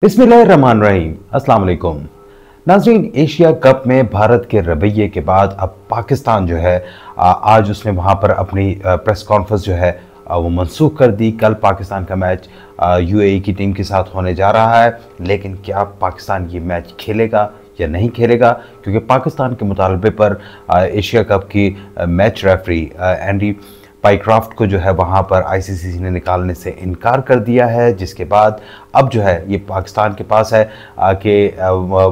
बिस्मिल्लाहिर्रहमानिर्रहीम। अस्सलाम वालेकुम नाज़रीन। एशिया कप में भारत के रवैये के बाद अब पाकिस्तान जो है आज उसने वहाँ पर अपनी प्रेस कॉन्फ्रेंस जो है वो मनसूख कर दी। कल पाकिस्तान का मैच यूएई की टीम के साथ होने जा रहा है, लेकिन क्या पाकिस्तान ये मैच खेलेगा या नहीं खेलेगा? क्योंकि पाकिस्तान के मुतालबे पर एशिया कप की मैच रेफरी एंडी पाइक्राफ्ट को जो है वहाँ पर आईसीसी ने निकालने से इनकार कर दिया है, जिसके बाद अब जो है ये पाकिस्तान के पास है कि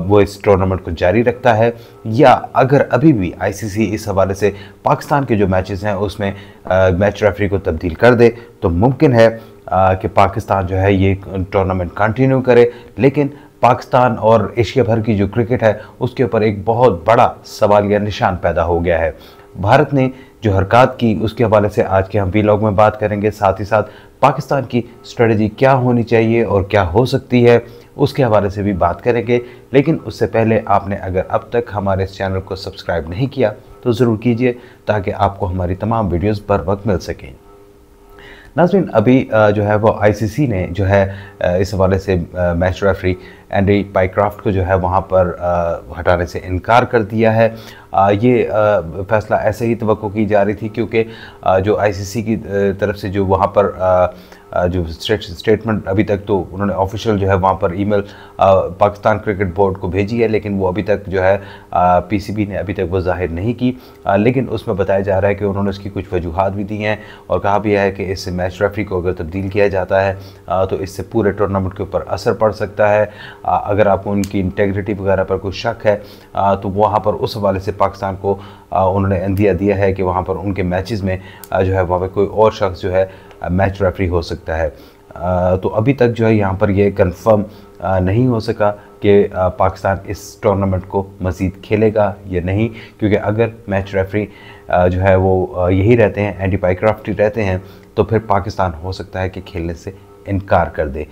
वो इस टूर्नामेंट को जारी रखता है, या अगर अभी भी आईसीसी इस हवाले से पाकिस्तान के जो मैचेस हैं उसमें मैच रेफरी को तब्दील कर दे तो मुमकिन है कि पाकिस्तान जो है ये टूर्नामेंट कंटिन्यू करे। लेकिन पाकिस्तान और एशिया भर की जो क्रिकेट है उसके ऊपर एक बहुत बड़ा सवाल या निशान पैदा हो गया है। भारत ने जो हरकत की उसके हवाले से आज के हम वीलॉग में बात करेंगे, साथ ही साथ पाकिस्तान की स्ट्रेटजी क्या होनी चाहिए और क्या हो सकती है उसके हवाले से भी बात करेंगे। लेकिन उससे पहले आपने अगर अब तक हमारे इस चैनल को सब्सक्राइब नहीं किया तो ज़रूर कीजिए, ताकि आपको हमारी तमाम वीडियोज़ बर वक्त मिल सकें। नाज़रीन, अभी जो है वो आईसीसी ने जो है इस हवाले से मैच रेफरी एंडी पाइक्राफ्ट को जो है वहाँ पर हटाने से इनकार कर दिया है। ये फैसला ऐसे ही तवक्को की जा रही थी, क्योंकि जो आईसीसी की तरफ से जो वहाँ पर जो स्टेटमेंट अभी तक तो उन्होंने ऑफिशियल जो है वहाँ पर ईमेल पाकिस्तान क्रिकेट बोर्ड को भेजी है, लेकिन वो अभी तक जो है पीसीबी ने अभी तक वो जाहिर नहीं की। लेकिन उसमें बताया जा रहा है कि उन्होंने उसकी कुछ वजूहात भी दी हैं और कहा भी है कि इससे मैच रेफरी को अगर तब्दील किया जाता है तो इससे पूरे टूर्नामेंट के ऊपर असर पड़ सकता है। अगर आपको उनकी इंटेग्रिटी वगैरह पर कोई शक है तो वहाँ पर उस हवाले से पाकिस्तान को उन्होंने अंदिया दिया है कि वहाँ पर उनके मैचेस में जो है वहाँ पर कोई और शख्स जो है मैच रेफरी हो सकता है। तो अभी तक जो है यहाँ पर ये कंफर्म नहीं हो सका कि पाकिस्तान इस टूर्नामेंट को मज़ीद खेलेगा या नहीं, क्योंकि अगर मैच रेफरी जो है वो यही रहते हैं, एंडी पाइक्राफ्ट ही रहते हैं, तो फिर पाकिस्तान हो सकता है कि खेलने से इनकार कर दे।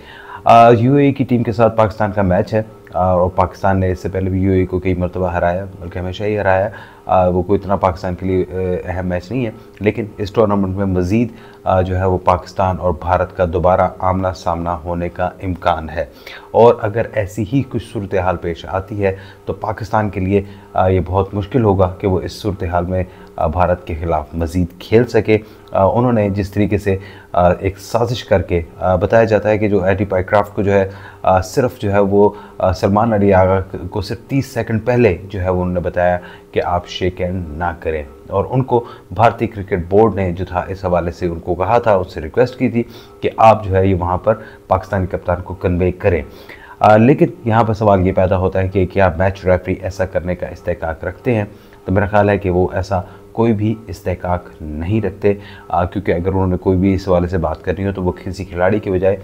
यूएई की टीम के साथ पाकिस्तान का मैच है और पाकिस्तान ने इससे पहले भी यूएई को कई मरतबा हराया, बल्कि हमेशा ही हराया। वो कोई इतना पाकिस्तान के लिए अहम मैच नहीं है, लेकिन इस टूर्नामेंट में मज़ीद जो है वो पाकिस्तान और भारत का दोबारा आमना सामना होने का इम्कान है। और अगर ऐसी ही कुछ सूरत हाल पेश आती है तो पाकिस्तान के लिए ये बहुत मुश्किल होगा कि वो इस सूरत हाल में भारत के ख़िलाफ़ मज़ीद खेल सके। उन्होंने जिस तरीके से एक साजिश करके बताया जाता है कि जो एंडी पाइक्राफ्ट को जो है सिर्फ जो है वो सलमान अली आगा को सिर्फ 30 सेकंड पहले जो है वो उन्होंने बताया कि आप शेक हैंड ना करें, और उनको भारतीय क्रिकेट बोर्ड ने जो था इस हवाले से उनको कहा था, उससे रिक्वेस्ट की थी कि आप जो है ये वहाँ पर पाकिस्तानी कप्तान को कन्वे करें। लेकिन यहाँ पर सवाल ये पैदा होता है कि क्या मैच रेफरी ऐसा करने का इस्तेकाक रखते हैं? तो मेरा ख्याल है कि वो ऐसा कोई भी इस्तेकाक नहीं रखते, क्योंकि अगर उन्होंने कोई भी इस हवाले से बात करनी हो तो वो किसी खिलाड़ी के बजाय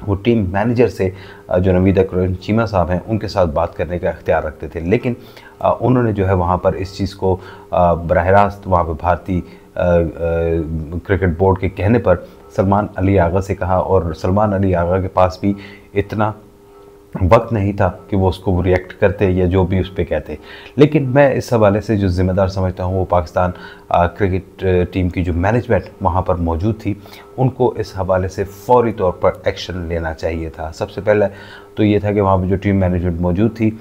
वो टीम मैनेजर से जो नवीद अकरम चीमा साहब हैं उनके साथ बात करने का इख्तियार रखते थे। लेकिन उन्होंने जो है वहाँ पर इस चीज़ को बराह रास्त वहाँ पर भारतीय क्रिकेट बोर्ड के कहने पर सलमान अली आगा से कहा, और सलमान अली आगा के पास भी इतना वक्त नहीं था कि वो उसको रिएक्ट करते या जो भी उस पर कहते। लेकिन मैं इस हवाले से जो ज़िम्मेदार समझता हूँ वो पाकिस्तान क्रिकेट टीम की जो मैनेजमेंट वहाँ पर मौजूद थी, उनको इस हवाले से फ़ौरी तौर पर एक्शन लेना चाहिए था। सबसे पहले तो ये था कि वहाँ पर जो टीम मैनेजमेंट मौजूद थी,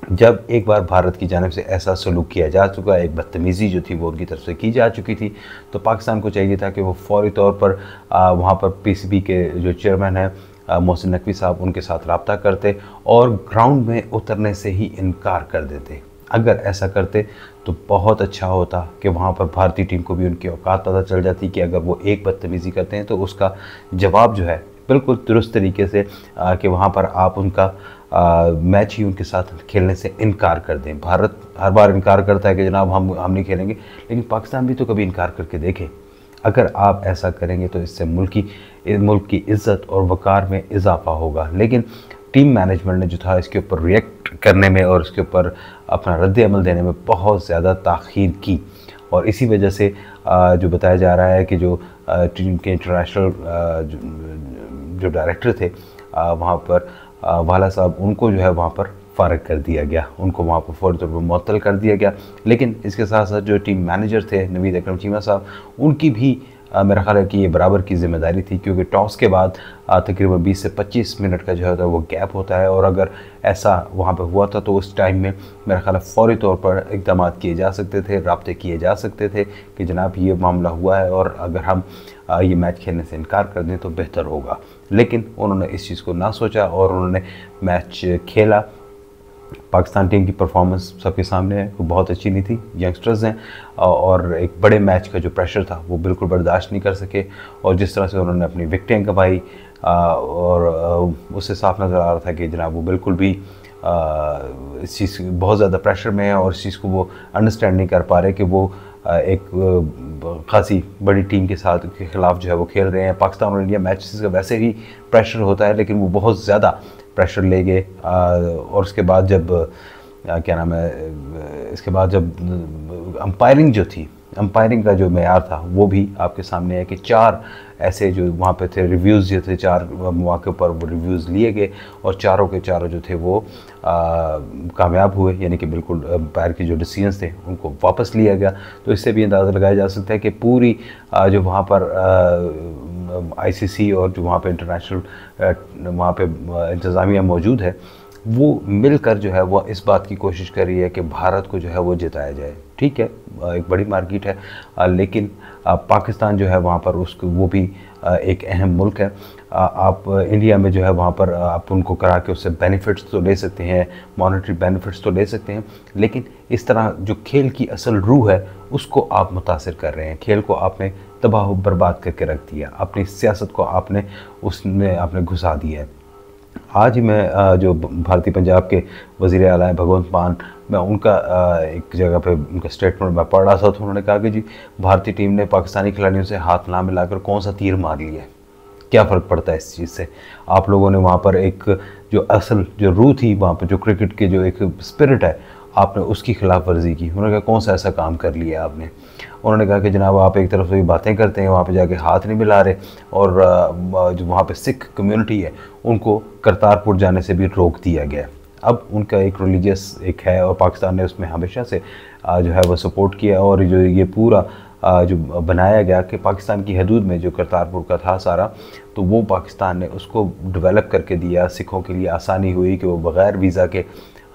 जब एक बार भारत की जानिब से ऐसा सलूक किया जा चुका, एक बदतमीज़ी जो थी वो उनकी तरफ से की जा चुकी थी, तो पाकिस्तान को चाहिए था कि वो फ़ौरी तौर पर वहाँ पर पीसीबी के जो चेयरमैन हैं मोहसिन नकवी साहब उनके साथ रब्ता करते और ग्राउंड में उतरने से ही इनकार कर देते। अगर ऐसा करते तो बहुत अच्छा होता कि वहाँ पर भारतीय टीम को भी उनकी औकात पता चल जाती कि अगर वो एक बदतमीज़ी करते हैं तो उसका जवाब जो है बिल्कुल दुरुस्त तरीके से कि वहाँ पर आप उनका मैच ही उनके साथ खेलने से इनकार कर दें। भारत हर बार इनकार करता है कि जनाब हम नहीं खेलेंगे, लेकिन पाकिस्तान भी तो कभी इनकार करके देखे। अगर आप ऐसा करेंगे तो इससे मुल्क की इज़्ज़त और वक़ार में इजाफा होगा। लेकिन टीम मैनेजमेंट ने जो था इसके ऊपर रिएक्ट करने में और इसके ऊपर अपना रद्द अमल देने में बहुत ज़्यादा ताख़ीर की, और इसी वजह से जो बताया जा रहा है कि जो टीम के इंटरनेशनल जो डायरेक्टर थे वहाँ पर वाला साहब, उनको जो है वहाँ पर फ़ारग कर दिया गया, उनको वहाँ पर फ़ौरी तौर पर मुअत्तल कर दिया गया। लेकिन इसके साथ साथ जो टीम मैनेजर थे नवीद अकरम चीमा साहब, उनकी भी मेरा ख्याल है कि ये बराबर की जिम्मेदारी थी, क्योंकि टॉस के बाद तकरीबन 20 से 25 मिनट का जो है वो गैप होता है, और अगर ऐसा वहाँ पे हुआ था तो उस टाइम में मेरा ख्याल है फ़ौरी तौर पर इक़दाम किए जा सकते थे, राब्ते किए जा सकते थे कि जनाब ये मामला हुआ है और अगर हम ये मैच खेलने से इनकार कर दें तो बेहतर होगा। लेकिन उन्होंने इस चीज़ को ना सोचा और उन्होंने मैच खेला। पाकिस्तान टीम की परफॉर्मेंस सबके सामने है, वो बहुत अच्छी नहीं थी, यंगस्टर्स हैं और एक बड़े मैच का जो प्रेशर था वो बिल्कुल बर्दाश्त नहीं कर सके, और जिस तरह से उन्होंने अपनी विकेटें गंवाई और उससे साफ नज़र आ रहा था कि जनाब वो बिल्कुल भी इस चीज़ बहुत ज़्यादा प्रेशर में है और इस चीज़ को वो अंडरस्टैंड नहीं कर पा रहे कि वो एक खासी बड़ी टीम के साथ के ख़िलाफ़ जो है वो खेल रहे हैं। पाकिस्तान और इंडिया मैचेस का वैसे ही प्रेशर होता है, लेकिन वो बहुत ज़्यादा प्रेशर ले गए और उसके बाद जब क्या नाम है, इसके बाद जब अंपायरिंग जो थी, अंपायरिंग का जो मेयार था वो भी आपके सामने है कि 4 ऐसे जो वहाँ पे थे रिव्यूज़ जो थे, 4 मौके पर वो रिव्यूज़ लिए गए और चारों के चारों जो थे वो कामयाब हुए, यानी कि बिल्कुल अंपायर के जो डिसीजंस थे उनको वापस लिया गया। तो इससे भी अंदाज़ा लगाया जा सकता है कि पूरी जो वहाँ पर ICC और जो वहाँ पे इंटरनेशनल वहाँ पे इंतज़ामिया मौजूद है, वो मिलकर जो है वो इस बात की कोशिश कर रही है कि भारत को जो है वो जिताया जाए। ठीक है, एक बड़ी मार्केट है, लेकिन पाकिस्तान जो है वहाँ पर उसको वो भी एक अहम मुल्क है। आप इंडिया में जो है वहाँ पर आप उनको करा के उससे बेनिफिट्स तो ले सकते हैं, मॉनेटरी बेनिफिट्स तो ले सकते हैं, लेकिन इस तरह जो खेल की असल रूह है उसको आप मुतासिर कर रहे हैं। खेल को आपने तबाह बर्बाद करके रख दिया, अपनी सियासत को आपने उसमें आपने घुसा दिया है। आज ही मैं जो भारतीय पंजाब के वज़ीर आला हैं भगवंत मान, मैं उनका एक जगह पे उनका स्टेटमेंट मैं पढ़ रहा था, तो उन्होंने कहा कि जी भारतीय टीम ने पाकिस्तानी खिलाड़ियों से हाथ ना मिलाकर कौन सा तीर मार लिया है, क्या फ़र्क पड़ता है इस चीज़ से। आप लोगों ने वहाँ पर एक जो असल जो रूह थी वहाँ पर, जो क्रिकेट के जो एक स्पिरिट है, आपने उसकी खिलाफ वर्जी की। उन्होंने कहा कौन सा ऐसा काम कर लिया आपने। उन्होंने कहा कि जनाब आप एक तरफ से भी बातें करते हैं, वहाँ पे जाके हाथ नहीं मिला रहे, और जो वहाँ पे सिख कम्युनिटी है उनको करतारपुर जाने से भी रोक दिया गया। अब उनका एक रिलीजियस एक है और पाकिस्तान ने उसमें हमेशा से जो है वो सपोर्ट किया, और जो ये पूरा जो बनाया गया कि पाकिस्तान की हदूद में जो करतारपुर का था सारा, तो वो पाकिस्तान ने उसको डेवलप करके दिया। सिखों के लिए आसानी हुई कि वो बग़ैर वीज़ा के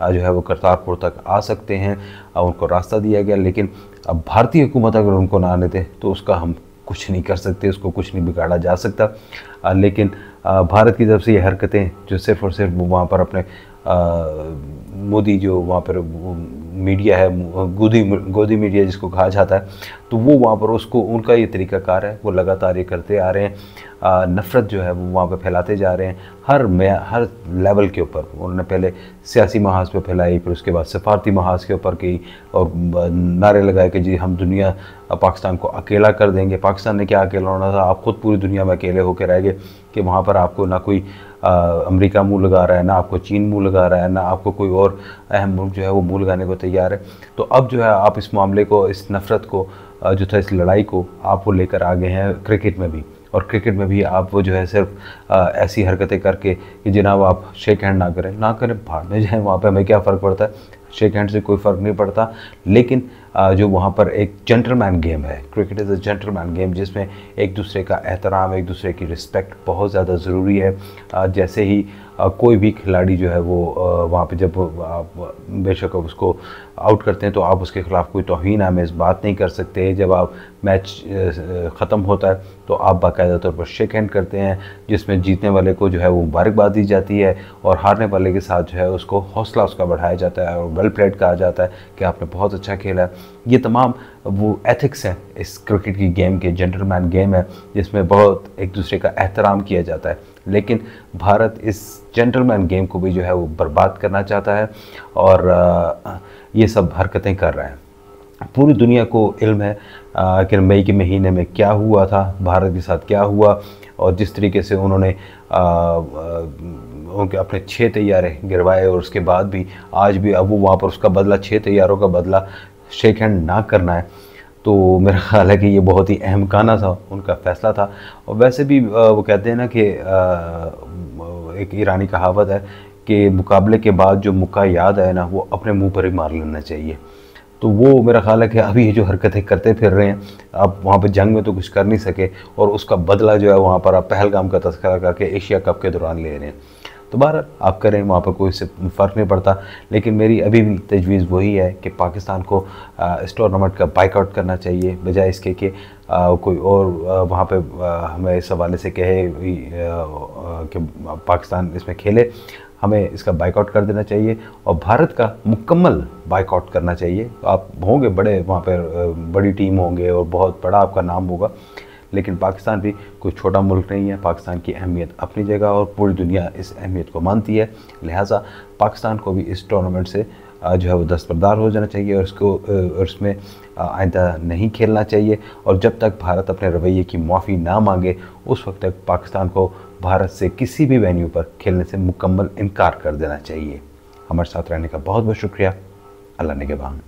जो है वो करतारपुर तक आ सकते हैं, उनको रास्ता दिया गया। लेकिन अब भारतीय हुकूमत अगर उनको ना आने दे तो उसका हम कुछ नहीं कर सकते, उसको कुछ नहीं बिगाड़ा जा सकता। लेकिन भारत की तरफ से ये हरकतें जो सिर्फ़ और सिर्फ वहाँ पर अपने मोदी जो वहाँ पर मीडिया है, गोदी मीडिया जिसको कहा जाता है, तो वो वहाँ पर उसको उनका ये तरीक़ाकार है, वो लगातार ये करते आ रहे हैं। नफ़रत जो है वो वहाँ पे फैलाते जा रहे हैं हर लेवल के ऊपर। उन्होंने पहले सियासी महाज पे फैलाई, फिर उसके बाद सफारती महाज के ऊपर की, और नारे लगाए कि जी हम दुनिया पाकिस्तान को अकेला कर देंगे। पाकिस्तान ने क्या अकेला होना था, आप ख़ुद पूरी दुनिया में अकेले होकर रह गए कि वहाँ पर आपको ना कोई अमेरिका मुँह लगा रहा है, ना आपको चीन मुँह लगा रहा है, ना आपको कोई और अहम मुल्क जो है वो मुँह लगाने को तैयार है। तो अब जो है आप इस मामले को, इस नफ़रत को जो था, इस लड़ाई को आप वो लेकर आ गए हैं क्रिकेट में भी। और क्रिकेट में भी आप वो जो है सिर्फ ऐसी हरकतें करके कि जनाब आप शेक हैंड ना करें, भाड़ में जाएँ, वहाँ पे हमें क्या फ़र्क पड़ता है, शेक हैंड से कोई फ़र्क नहीं पड़ता। लेकिन जो वहाँ पर एक जेंटलमैन गेम है, cricket is a gentleman game, जिसमें एक दूसरे का एहतराम, एक दूसरे की रिस्पेक्ट बहुत ज़्यादा ज़रूरी है। जैसे ही कोई भी खिलाड़ी जो है वो वहाँ पे जब आप बेशक उसको आउट करते हैं तो आप उसके ख़िलाफ़ कोई तौहीन आमेज़ बात नहीं कर सकते। जब आप मैच ख़त्म होता है तो आप बाकायदा तौर पर शेक हैंड करते हैं, जिसमें जीतने वाले को जो है वो मुबारकबाद दी जाती है और हारने वाले के साथ जो है उसको हौसला उसका बढ़ाया जाता है और वेल प्लेड कहा जाता है कि आपने बहुत अच्छा खेला है। ये तमाम वो एथिक्स हैं इस क्रिकेट की गेम के, जेंटलमैन गेम है जिसमें बहुत एक दूसरे का एहतराम किया जाता है। लेकिन भारत इस जेंटलमैन गेम को भी जो है वो बर्बाद करना चाहता है और ये सब हरकतें कर रहा है। पूरी दुनिया को इल्म है कि मई के महीने में क्या हुआ था, भारत के साथ क्या हुआ, और जिस तरीके से उन्होंने उनके अपने 6 तैयारे गिरवाए और उसके बाद भी आज भी अब वो वहाँ पर उसका बदला, 6 तैयारों का बदला शेक हैंड ना करना है। तो मेरा ख्याल है कि ये बहुत ही अहमकाना था उनका फ़ैसला था। और वैसे भी वो कहते हैं ना कि एक ईरानी कहावत है कि मुकाबले के बाद जो मुक्का याद आए ना, वो अपने मुंह पर ही मार लेना चाहिए। तो वो मेरा ख्याल है कि अभी ये जो हरकतें करते फिर रहे हैं, आप वहाँ पर जंग में तो कुछ कर नहीं सके और उसका बदला जो है वहाँ पर आप पहलगाम का तस्करा करके एशिया कप के दौरान ले रहे हैं। तो बहरहाल आप करें, वहाँ पर कोई इससे फ़र्क नहीं पड़ता। लेकिन मेरी अभी भी तजवीज़ वही है कि पाकिस्तान को इस टूर्नामेंट का बाइकआउट करना चाहिए, बजाय इसके कि कोई और वहाँ पे हमें इस हवाले से कहे कि पाकिस्तान इसमें खेले। हमें इसका बाइकआउट कर देना चाहिए और भारत का मुकम्मल बाइकआउट करना चाहिए। आप होंगे बड़े वहाँ पर, बड़ी टीम होंगे और बहुत बड़ा आपका नाम होगा, लेकिन पाकिस्तान भी कोई छोटा मुल्क नहीं है। पाकिस्तान की अहमियत अपनी जगह और पूरी दुनिया इस अहमियत को मानती है। लिहाजा पाकिस्तान को भी इस टूर्नामेंट से जो है वो दस्तबरदार हो जाना चाहिए और उसमें आइंदा नहीं खेलना चाहिए। और जब तक भारत अपने रवैये की माफ़ी ना मांगे, उस वक्त तक पाकिस्तान को भारत से किसी भी वेन्यू पर खेलने से मुकम्मल इनकार कर देना चाहिए। हमारे साथ रहने का बहुत बहुत शुक्रिया। अल्लाह निगहबान।